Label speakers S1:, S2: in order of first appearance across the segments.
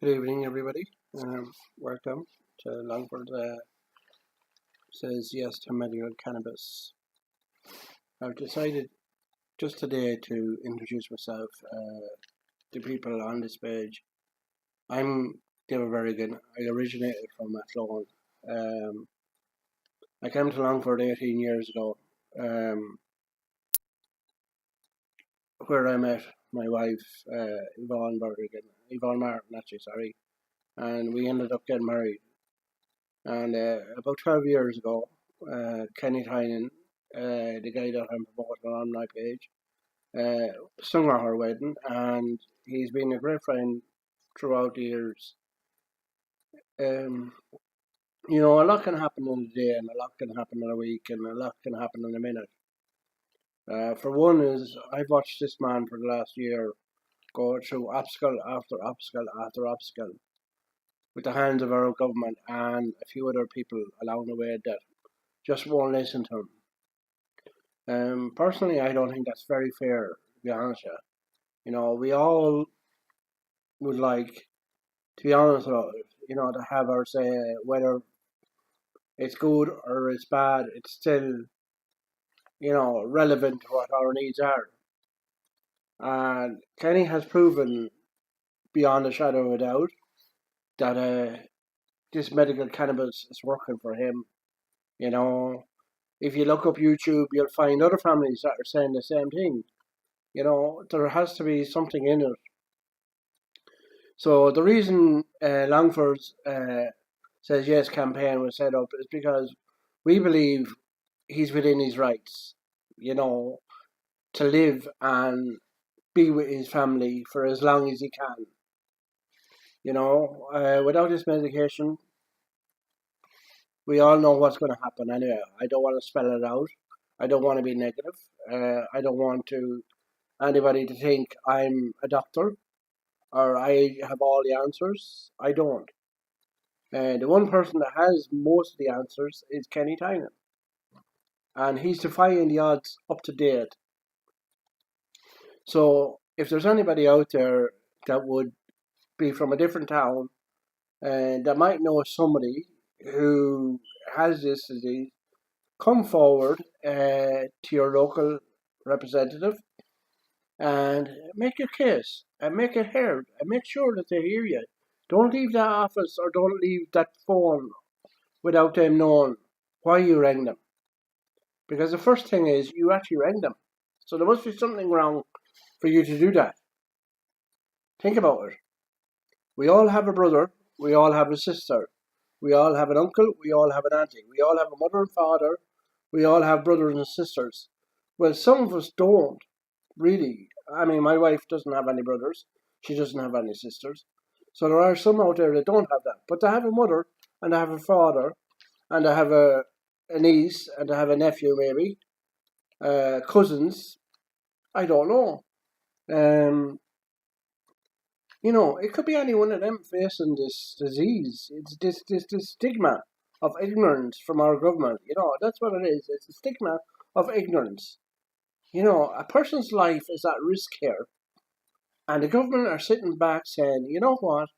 S1: Good evening, everybody. Welcome to Longford. Says yes to medical cannabis. I've decided just today to introduce myself to people on this page. I'm David Berrigan. I originated from Athlone. I came to Longford 18 years ago, where I met my wife, Yvonne Martin, actually, sorry, and we ended up getting married. And about 12 years ago, Kenny Tynan, the guy that I'm promoting on my page, sung at her wedding, and he's been a great friend throughout the years. A lot can happen in a day, and a lot can happen in a week, and a lot can happen in a minute. For one, is I've watched this man for the last year go through obstacle after obstacle after obstacle with the hands of our government and a few other people along the way that just won't listen to him. Personally, I don't think that's very fair, to be honest with you. We all would like, to be honest about it, to have our say, whether it's good or it's bad, it's still, relevant to what our needs are. And Kenny has proven beyond a shadow of a doubt that this medical cannabis is working for him. If you look up YouTube, you'll find other families that are saying the same thing. There has to be something in it. So the reason Longford's Says Yes campaign was set up is because we believe he's within his rights, to live and be with his family for as long as he can. Without this medication, we all know what's going to happen anyway. I don't want to spell it out. I don't want to be negative. I don't want anybody to think I'm a doctor or I have all the answers. I don't. The one person that has most of the answers is Kenny Tynan. And he's defying the odds up to date. So if there's anybody out there that would be from a different town and that might know somebody who has this disease, come forward to your local representative and make your case and make it heard and make sure that they hear you. Don't leave that office or don't leave that phone without them knowing why you rang them. Because the first thing is you actually rang them. So there must be something wrong for you to do that. Think about it. We all have a brother, we all have a sister, we all have an uncle, we all have an auntie, we all have a mother and father, we all have brothers and sisters. Well, some of us don't, really. I mean, my wife doesn't have any brothers, she doesn't have any sisters. So there are some out there that don't have that. But they have a mother, and they have a father, and they have a niece, and they have a nephew maybe, cousins, I don't know. It could be any one of them facing this disease. It's this stigma of ignorance from our government. That's what it is. It's a stigma of ignorance. A person's life is at risk here. And the government are sitting back saying, you know what?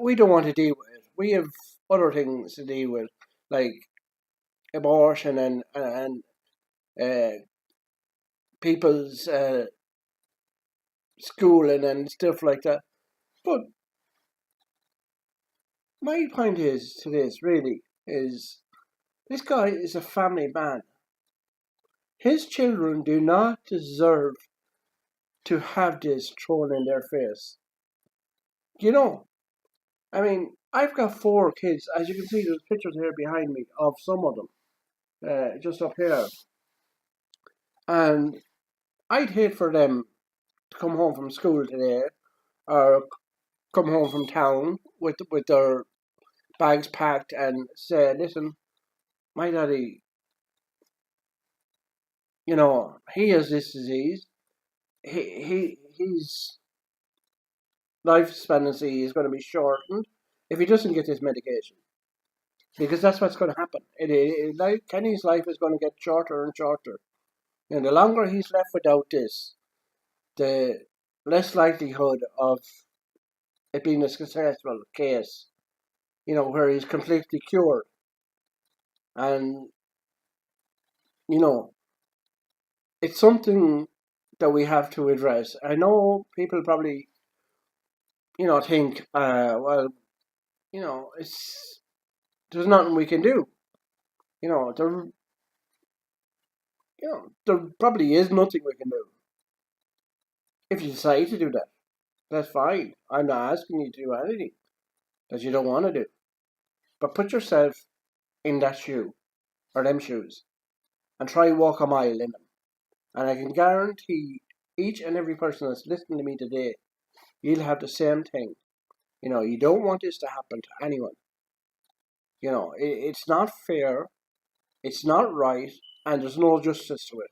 S1: We don't want to deal with it. We have other things to deal with, like abortion and people's schooling and stuff like that. But my point is to this really is this guy is a family man. His children do not deserve to have this thrown in their face. I mean, I've got 4 kids. As you can see, there's pictures here behind me of some of them, just up here. And I'd hate for them to come home from school today or come home from town with their bags packed and say, listen, my daddy, he has this disease. His life expectancy is going to be shortened if he doesn't get this medication. Because that's what's going to happen. Kenny's life is going to get shorter and shorter. And the longer he's left without this, the less likelihood of it being a successful case, where he's completely cured. And, you know, it's something that we have to address. I know people probably, think, well, it's there's nothing we can do. You know, there, there probably is nothing we can do. If you decide to do that, that's fine. I'm not asking you to do anything that you don't want to do. But put yourself in that shoe or them shoes and try walk a mile in them. And I can guarantee each and every person that's listening to me today, you'll have the same thing. You don't want this to happen to anyone. It's not fair, it's not right, and there's no justice to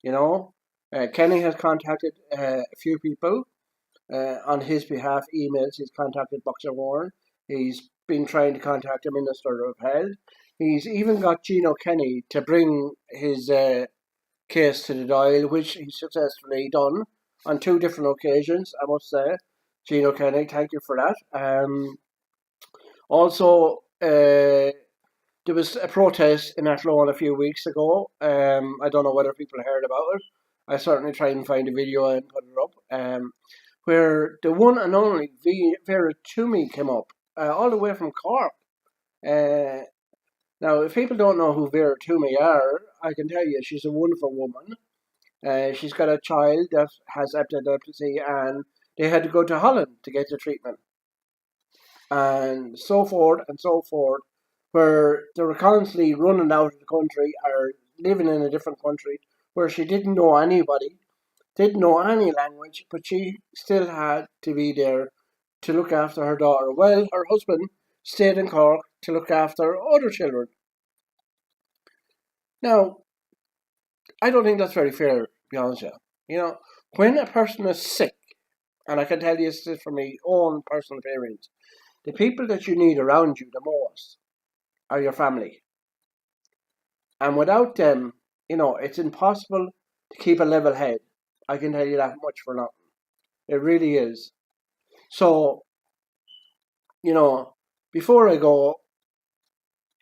S1: it. Kenny has contacted a few people on his behalf, emails. He's contacted Boxer Warren. He's been trying to contact the Minister of Health. He's even got Gino Kenny to bring his case to the dial, which he's successfully done on 2 different occasions, I must say. Gino Kenny, thank you for that. Also, there was a protest in Athlone a few weeks ago. I don't know whether people heard about it. I certainly tried and find a video and put it up. Where the one and only Vera Toomey came up, all the way from Cork. Now, if people don't know who Vera Toomey are, I can tell you she's a wonderful woman. She's got a child that has epilepsy, and they had to go to Holland to get the treatment. And so forth, where they were constantly running out of the country or living in a different country where she didn't know anybody, didn't know any language, but she still had to be there to look after her daughter. Well, her husband stayed in Cork to look after other children. Now, I don't think that's very fair, to be honest with you. When a person is sick, and I can tell you this from my own personal experience, the people that you need around you the most are your family. And without them, it's impossible to keep a level head. I can tell you that much for nothing. It really is. So, before I go,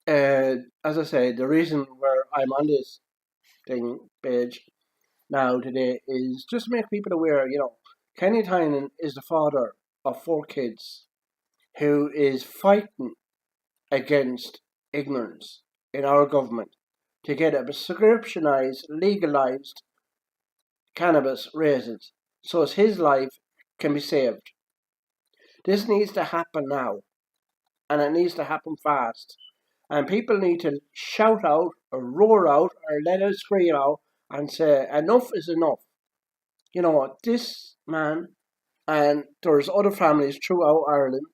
S1: as I say, the reason where I'm on this page now today is just to make people aware, Kenny Tynan is the father of 4 kids who is fighting against ignorance in our government to get a prescriptionized, legalized cannabis raisins so as his life can be saved. This needs to happen now, and it needs to happen fast. And people need to shout out or roar out or let us scream out and say, enough is enough. This man, and there's other families throughout Ireland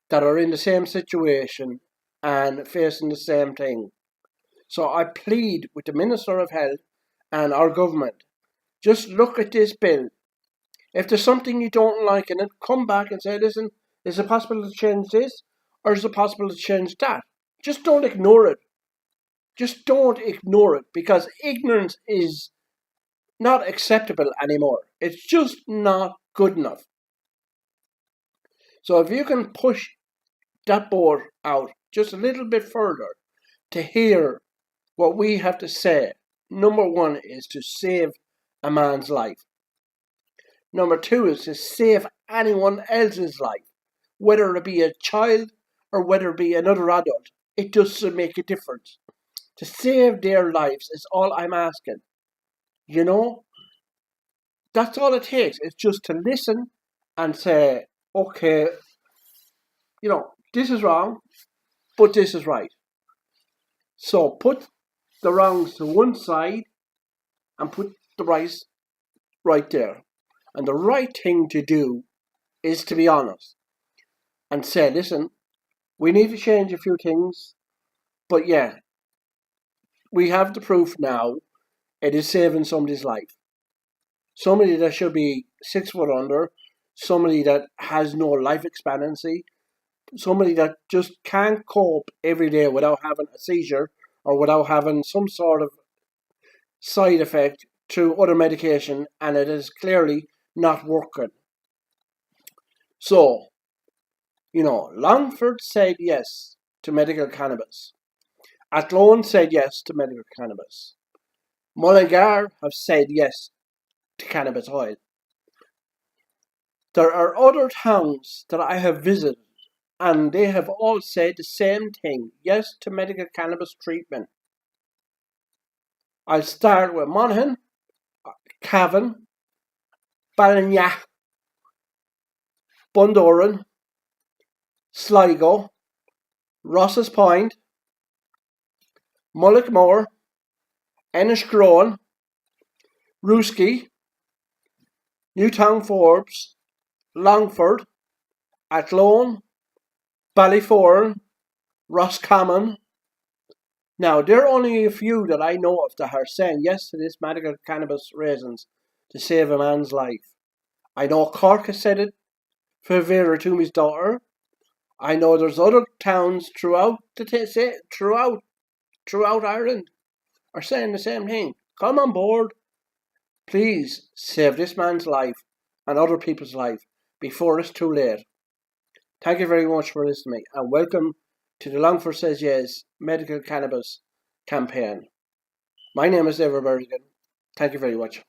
S1: that are in the same situation and facing the same thing. So I plead with the Minister of Health and our government, just look at this bill. If there's something you don't like in it, come back and say, listen, is it possible to change this or is it possible to change that? Just don't ignore it. Just don't ignore it, because ignorance is not acceptable anymore. It's just not good enough. So if you can push that board out just a little bit further to hear what we have to say, number 1 is to save a man's life. Number 2 is to save anyone else's life, whether it be a child or whether it be another adult. It doesn't make a difference. To save their lives is all I'm asking. That's all it takes. It's just to listen and say, okay, this is wrong, but this is right. So put the wrongs to one side and put the rights right there. And the right thing to do is to be honest and say, listen, we need to change a few things, but yeah, we have the proof now. It is saving somebody's life. Somebody that should be 6 foot under, somebody that has no life expectancy, somebody that just can't cope every day without having a seizure or without having some sort of side effect through other medication, and it is clearly not working. So, Longford said yes to medical cannabis. Athlone said yes to medical cannabis. Mullingar have said yes to cannabis oil. There are other towns that I have visited, and they have all said the same thing, yes to medical cannabis treatment. I'll start with Monaghan, Cavan, Ballina, Bundoran, Sligo, Ross's Point, Mullickmore, Enniscrone, Rooskey, Newtown Forbes, Longford, Athlone, Ballyforan, Roscommon. Now, there are only a few that I know of that are saying yes to this medical cannabis raisins to save a man's life. I know Cork has said it for Vera Toomey's daughter. I know there's other towns throughout Ireland are saying the same thing. Come on board. Please save this man's life and other people's life before it's too late. Thank you very much for listening and welcome to the Longford Says Yes Medical Cannabis campaign. My name is David Berrigan. Thank you very much.